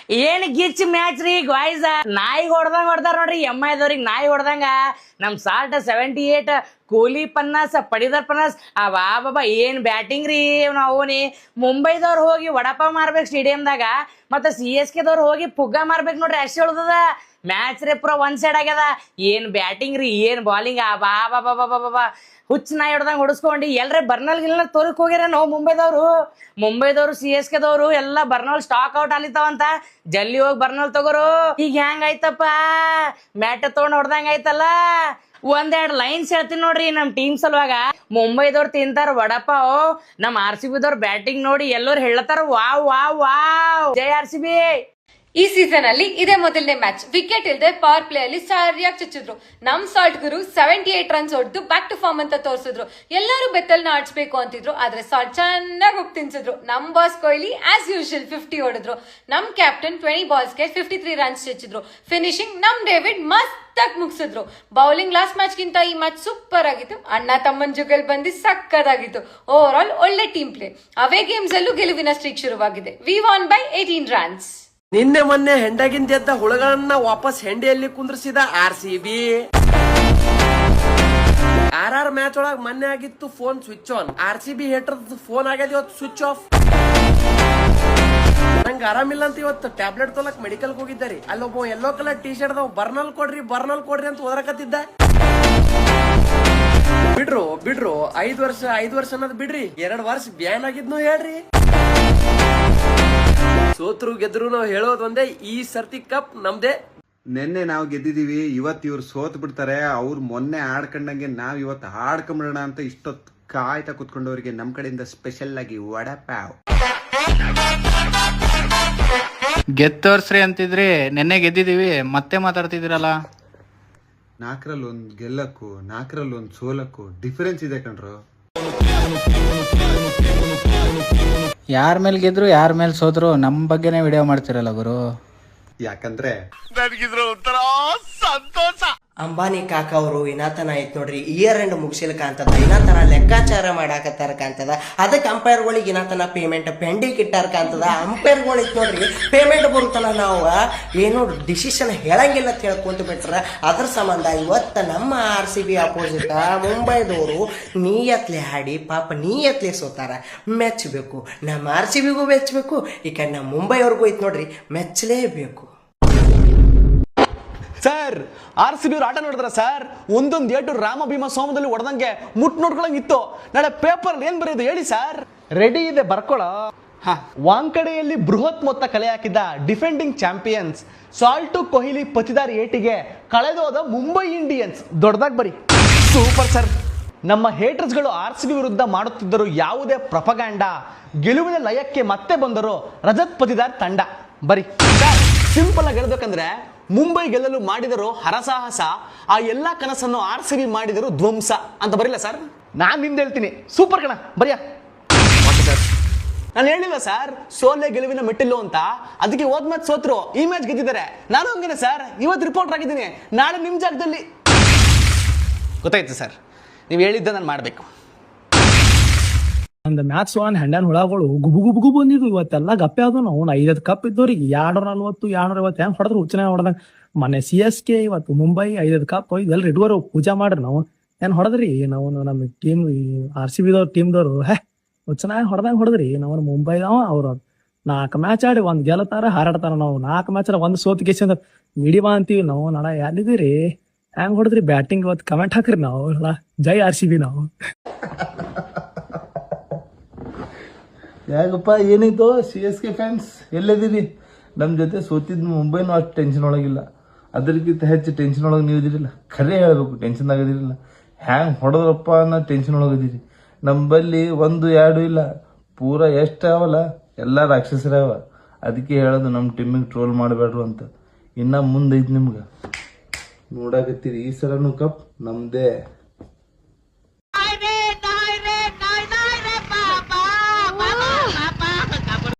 ಏನ್ ಗಿಚ್ ಮ್ಯಾಚ್ ರೀ ಗಾಯ್ಸ್. ನಾಯಿಗೆ ಹೊಡ್ದಾರ ನೋಡ್ರಿ, ಎಮ್ಐದವ್ರಿಗೆ ನಾಯಿ ಹೊಡ್ದಂಗ. ನಮ್ ಸಾಲ್ಟ್ 78, ಕೊಹ್ಲಿ 50, ಪಡಿದರ್ 50. ಅವಾ ಬಾಬಾ ಏನ್ ಬ್ಯಾಟಿಂಗ್ ರೀ ಅವನಿ. ಮುಂಬೈದವ್ರು ಹೋಗಿ ವಡಪಾವ್ ಮಾರ್ಬೇಕು ಸ್ಟೇಡಿಯಂದಾಗ, ಮತ್ತೆ CSK ದವ್ರು ಹೋಗಿ ಪುಗ್ಗ ಮಾರ್ಬೇಕು ನೋಡ್ರಿ, ಅಷ್ಟೇ ಉಳ್ದದ. ಮ್ಯಾಚ್ ರೇ ಪೂರ ಒನ್ ಸೈಡ್ ಆಗ್ಯದ. ಏನ್ ಬ್ಯಾಟಿಂಗ್ ರೀ, ಏನ್ ಬಾಲಿಂಗ್. ಬಾ ಬಾ ಬಾ ಬಾ ಬಾ ಹುಚ್ಚ ನಾಯಿ ಹೊಡ್ದಂಗ ಹೊಡಿಸ್ಕೊಂಡಿ. ಎಲ್ರೇ ಬರ್ನಲ್ ಗಿಲ್ನ ತೋರಿಕ್ ಹೋಗ್ಯಾರ ನಾವು ಮುಂಬೈದವ್ರು CSK ದವ್ರು ಎಲ್ಲ ಬರ್ನಲ್ ಸ್ಟಾಕ್ ಔಟ್ ಆಲಿತಾವಂತ. ಜಲ್ದಿ ಹೋಗಿ ಬರ್ನಲ್ ತಗೋರು. ಈಗ ಹೆಂಗ್ ಆಯ್ತಪ್ಪ, ಮ್ಯಾಟ್ ತಗೊಂಡ್ ಹೊಡ್ದಂಗ ಆಯ್ತಲ್ಲ. ಒಂದೆರಡು ಲೈನ್ಸ್ ಹೇಳ್ತೀನಿ ನೋಡ್ರಿ ನಮ್ ಟೀಮ್ ಸಲುವಾಗ. ಮುಂಬೈದವ್ರು ತಿಂತಾರ ವಡಪಾವ್, ನಮ್ RCB ದವ್ರ ಬ್ಯಾಟಿಂಗ್ ನೋಡಿ ಎಲ್ಲರೂ ಹೇಳತಾರ ವಾವ್ ವಾವ್ ವಾವ್, ಜೈ RCB. ಈ ಸೀಸನ್ ಅಲ್ಲಿ ಇದೇ ಮೊದಲನೇ ಮ್ಯಾಚ್. ವಿಕೆಟ್ ಇಲ್ಲದೆ ಪವರ್ ಪ್ಲೇ ಅಲ್ಲಿ ಸರಿಯಾಗಿ ಚುಚ್ಚಿದ್ರು. ನಮ್ ಸಾಲ್ಟ್ ಗುರು 78 ರನ್ಸ್ ಹೊಡೆದು ಬ್ಯಾಕ್ ಟು ಫಾರ್ಮ್ ಅಂತ ತೋರಿಸಿದ್ರು. ಎಲ್ಲರೂ ಬೆತ್ತಲ್ನ ಆಡ್ಸ್ಬೇಕು ಅಂತಿದ್ರು, ಆದ್ರೆ ಸಾಲ್ಟ್ ಚೆನ್ನಾಗಿ ಹೋಗಿ ತಿನ್ಸಿದ್ರು. ನಮ್ ಬಾಸ್ ಕೊಹ್ಲಿ ಆಸ್ ಯೂಶುವಲ್ 50 ಹೊಡೆದ್ರು. ನಮ್ ಕ್ಯಾಪ್ಟನ್ 20 ಬಾಲ್ಸ್ಗೆ 53 ರನ್ಸ್ ಚಚ್ಚಿದ್ರು. ಫಿನಿಶಿಂಗ್ ನಮ್ ಡೇವಿಡ್ ಮಸ್ತಾಗಿ ಮುಗಿಸಿದ್ರು. ಬೌಲಿಂಗ್ ಲಾಸ್ಟ್ ಮ್ಯಾಚ್ ಗಿಂತ ಈ ಮ್ಯಾಚ್ ಸೂಪರ್ ಆಗಿತ್ತು. ಅಣ್ಣ ತಮ್ಮನ್ ಜುಗಲ್ ಬಂದು ಸಕ್ಕದಾಗಿತ್ತು. ಓವರ್ ಆಲ್ ಒಳ್ಳೆ ಟೀಮ್ ಪ್ಲೇ. ಅವೇ ಗೇಮ್ಸ್ ಅಲ್ಲೂ ಗೆಲುವಿನ ಸ್ಟ್ರೀಕ್ ಶುರುವಾಗಿದೆ. We won by 18 runs. ನಿನ್ನೆ ಮೊನ್ನೆ ಹೆಂಡಗಿಂದ ಎದ್ದ ಹುಳಗಳನ್ನ ವಾಪಸ್ ಹೆಂಡಿಯಲ್ಲಿ ಕುಂದ್ರಿಸಿದ RCB. RR ಮ್ಯಾಚ್ ಒಳಗ ಮೊನ್ನೆ ಆಗಿತ್ತು phone switch on. RCB hater phone ಆಗ್ಯದ ಇವತ್ತು ಸ್ವಿಚ್ ಆಫ್. ನಂಗೆ ಆರಾಮಿಲ್ಲ ಅಂತ ಇವತ್ತು ಟ್ಯಾಬ್ಲೆಟ್ ತೊಲಕ್ ಮೆಡಿಕಲ್ ಹೋಗಿದ್ದಾರೆ. ಅಲ್ಲೊಬ್ಬ yellow colour T shirt Burnol ಕೊಡ್ರಿ ಅಂತ ಓದರಕತ್ತಿದ್ದ. ಬಿಡ್ರು 5 ವರ್ಷ ಅನ್ನೋದು ಬಿಡ್ರಿ, 2 ವರ್ಷ ಬ್ಯಾನ್ ಆಗಿದ್ನು ಹೇಳ್ರಿ. ಸೋತ್ರು ಗೆದ್ರು ನಾವು ಹೇಳೋದು ಒಂದೇ, ಈ ಸರ್ತಿ ಕಪ್ ನಮ್ದೇ. ನಿನ್ನೆ ನಾವು ಗೆದ್ದಿದೀವಿ, ಇವತ್ತು ಇವ್ರು ಸೋತ್ ಬಿಡ್ತಾರೆ. ಅವ್ರು ಮೊನ್ನೆ ಆಡ್ಕೊಂಡಂಗೆ ನಾವ್ ಇವತ್ತು ಆಡ್ಕೊಂಬಿಡೋಣ ಅಂತ ಇಷ್ಟೊತ್ತು ಕಾಯ್ತಾ ಕುತ್ಕೊಂಡವ್ರಿಗೆ ನಮ್ ಕಡೆಯಿಂದ ಸ್ಪೆಷಲ್ ಆಗಿ ವಡಪಾವ್. ಗೆತ್ತೋರ್ಸ್ರಿ ಅಂತಿದ್ರಿ, ನೆನ್ನೆ ಗೆದ್ದಿದೀವಿ, ಮತ್ತೆ ಮಾತಾಡ್ತಿದಿರಲ್ಲ. 4ರಲ್ಲಿ 1 ಗೆಲ್ಲಕ್ಕೂ 4ರಲ್ಲಿ 1 ಸೋಲಕ್ಕೂ ಡಿಫರೆನ್ಸ್ ಇದೆ ಕಣ್ರು. ಯಾರ ಮೇಲೆ ಗೆದ್ರು ಯಾರ ಮೇಲೆ ಸೋದ್ರು ನಮ್ ಬಗ್ಗೆನೇ ವಿಡಿಯೋ ಮಾಡ್ತಿರಲ್ಲ ಗುರು. ಯಾಕಂದ್ರೆ ನನಗಿದ್ರ ಒಂಥರ ಸಂತೋಷ. ಅಂಬಾನಿ ಕಾಕ ಅವರು ಇನಾತನ ಐತ್ ನೋಡ್ರಿ, ಇಯರ್ ಎಂಡ್ ಮುಗಿಸಿಲ್ ಕಾಂತದ, ಇನಾತನ ಲೆಕ್ಕಾಚಾರ ಮಾಡಾಕತ್ತಾರ ಕಾಂತದ. ಅದಕ್ಕೆ ಅಂಪೈರ್ಗಳಿಗೆ ಇನಾತನ ಪೇಮೆಂಟ್ ಪೆಂಡಿಂಗ್ ಇಟ್ಟಾರ ಕಾಂತದ. ಅಂಪೈರ್ಗಳು ಐತ್ ನೋಡ್ರಿ, ಪೇಮೆಂಟ್ ಬರುತ್ತಲ್ಲ ನಾವು ಏನು ಡಿಸಿಷನ್ ಹೇಳಂಗಿಲ್ಲ ಅಂತ ಹೇಳ್ಕೊಂತ ಬಿಟ್ರ. ಅದ್ರ ಸಂಬಂಧ ಇವತ್ತ ನಮ್ಮ RCB ಅಪೋಸಿಟ್ ಮುಂಬೈದವರು ನೀಯತ್ಲೆ ಹಾಡಿ ಪಾಪ ನೀಯತ್ಲೆ ಸೋತಾರ. ಮೆಚ್ಚಬೇಕು, ನಮ್ಮ RCBಗೂ ಮೆಚ್ಚಬೇಕು, ಈ ಕಡೆ ನಮ್ಮ ಮುಂಬೈವ್ರಿಗೂ ಐತ್ ನೋಡ್ರಿ ಮೆಚ್ಚಲೇಬೇಕು. ಸರ್ RCB ಅವ್ರು ಆಟ ನೋಡಿದ್ರ ಸರ್, ಒಂದೊಂದು ಏಟು ರಾಮ ಭೀಮ ಸೋಮದಲ್ಲಿ ಹೊಡೆದಂಗೆ ಮುಟ್ ನೋಡ್ಕೊಳಂಗಿತ್ತು. ನಾಳೆ ಪೇಪರ್ ಏನ್ ಬರೆಯೋದು ಹೇಳಿ ಸರ್. ರೆಡಿ ಇದೆ ಬರ್ಕೊಳ. ವಾಂಕಡೆಯಲ್ಲಿ ಬೃಹತ್ ಮೊತ್ತ ಕಲೆ ಹಾಕಿದ್ದ defending champions Salt Kohli Patidar ಏಟಿಗೆ ಕಳೆದೋದ ಮುಂಬೈ ಇಂಡಿಯನ್ಸ್. ದೊಡ್ಡದಾಗಿ ಬರಿ. Super sir. ನಮ್ಮ ಹೇಟರ್ಸ್ಗಳು RCB ವಿರುದ್ಧ ಮಾಡುತ್ತಿದ್ದರು ಯಾವುದೇ ಪ್ರಪಗಾಂಡ. ಗೆಲುವಿನ ಲಯಕ್ಕೆ ಮತ್ತೆ ಬಂದರು ರಜತ್ ಪತಿದಾರ್ ತಂಡ. ಬರಿ ಸಿಂಪಲ್ ಆಗಿ ಹೇಳ್ಬೇಕಂದ್ರೆ, ಮುಂಬೈ ಗೆಲ್ಲಲು ಮಾಡಿದರು ಹರಸಾಹಸ, ಆ ಎಲ್ಲಾ ಕನಸನ್ನು RCB ಮಾಡಿದರು ಧ್ವಂಸ ಅಂತ ಬರಿಲ್ಲ ಸರ್. ನಾನ್ ನಿಮ್ದು ಹೇಳ್ತೀನಿ, ಸೂಪರ್ ಕಣ ಬರಿಯ. ನಾನು ಹೇಳಿಲ್ಲ ಸರ್ ಸೋಲೆ ಗೆಲುವಿನ ಮೆಟ್ಟಿಲು ಅಂತ, ಅದಕ್ಕೆ ಹೋದ್ ಮ್ಯಾಚ್ ಸೋತ್ರು, ಈ ಮ್ಯಾಚ್ ಗೆದ್ದಿದ್ದಾರೆ. ನಾನು ಹಂಗೇನೆ ಸರ್, ಇವತ್ತು ರಿಪೋರ್ಟರ್ ಆಗಿದ್ದೀನಿ, ನಾಳೆ ನಿಮ್ ಜಾಗದಲ್ಲಿ. ಗೊತ್ತಾಯ್ತು ಸರ್, ನೀವು ಹೇಳಿದ್ದ ನಾನು ಮಾಡ್ಬೇಕು. ಒಂದು ಮ್ಯಾಚ್ ಹೆಂಡನ್ ಹುಳಗಳು ಗುಬು ಬಂದಿದ್ವು. ಇವತ್ತೆಲ್ಲ ಗಪ್ಪೆ ಅದು. ನಾವು 5 ಕಪ್ ಇದ್ದವ್ರಿಗೆ 240 250 ಹೆಂಗ್ ಹೊಡೆದ್ರು ಹುಚ್ಚನೆ ಹೊಡೆದಂಗ. ಮೊನ್ನೆ CSK ಇವತ್ತು ಮುಂಬೈ 5 ಕಪ್ ಇದೆಲ್ಲ ಇಡುವರು ಪೂಜಾ ಮಾಡ್ರಿ. ನಾವು ಏನ್ ಹೊಡೆದ್ರಿ ನಾವು ನಮ್ಮ ಟೀಮ್ RCB ದವ್ರ ಟೀಮ್ದವ್ರು ಹುಚ್ಚನಾಗಿ ಹೊಡೆದ್ರಿ. ನಾವು ಮುಂಬೈದವ ಅವ್ರು 4 ಮ್ಯಾಚ್ ಆಡಿ 1 ಗೆಲ್ಲತಾರ ಹಾರಾಡ್ತಾರ. ನಾವು 4 ಮ್ಯಾಚ್ 1 ಸೋತ್ ಗೆಸಿಂದ ವಿಡಿಯೋ ಅಂತೀವಿ ನಾವು. ನಾಡ ಯಾರಿದ್ದೀರಿ ಹೆಂಗ್ ಹೊಡೆದ್ರಿ ಬ್ಯಾಟಿಂಗ್ ಇವತ್ತು ಕಮೆಂಟ್ ಹಾಕ್ರಿ. ನಾವು ಜೈ RCB. ನಾವು ಯಾಕಪ್ಪ ಏನಿತ್ತು CSK ಫ್ಯಾನ್ಸ್ ಎಲ್ಲದಿರಿ? ನಮ್ಮ ಜೊತೆ ಸೋತಿದ್ ಮುಂಬೈನೂ ಅಷ್ಟು ಟೆನ್ಷನ್ ಒಳಗಿಲ್ಲ, ಅದಕ್ಕಿಂತ ಹೆಚ್ಚು ಟೆನ್ಷನ್ ಒಳಗೆ ನೀವು ಇದಿರಿಲ್ಲ. ಖರೇ ಹೇಳ್ಬೇಕು, ಟೆನ್ಷನ್ ಆಗದಿರಲಿಲ್ಲ. ಹ್ಯಾಂಗ್ ಹೊಡೆದ್ರಪ್ಪ ಅನ್ನೋ ಟೆನ್ಷನ್ ಒಳಗದಿರಿ. ನಂಬಲ್ಲಿ 1 2 ಇಲ್ಲ, ಪೂರ ಎಷ್ಟಾವಲ್ಲ ಎಲ್ಲ ರಾಕ್ಷಸರವ. ಅದಕ್ಕೆ ಹೇಳೋದು ನಮ್ಮ ಟೀಮಿಗೆ ಟ್ರೋಲ್ ಮಾಡಬೇಡ್ರು ಅಂತ. ಇನ್ನ ಮುಂದೈತಿ ನಿಮ್ಗೆ ನೋಡಾಕತ್ತೀರಿ, ಈ ಸಲನೂ ಕಪ್ ನಮ್ದೇ.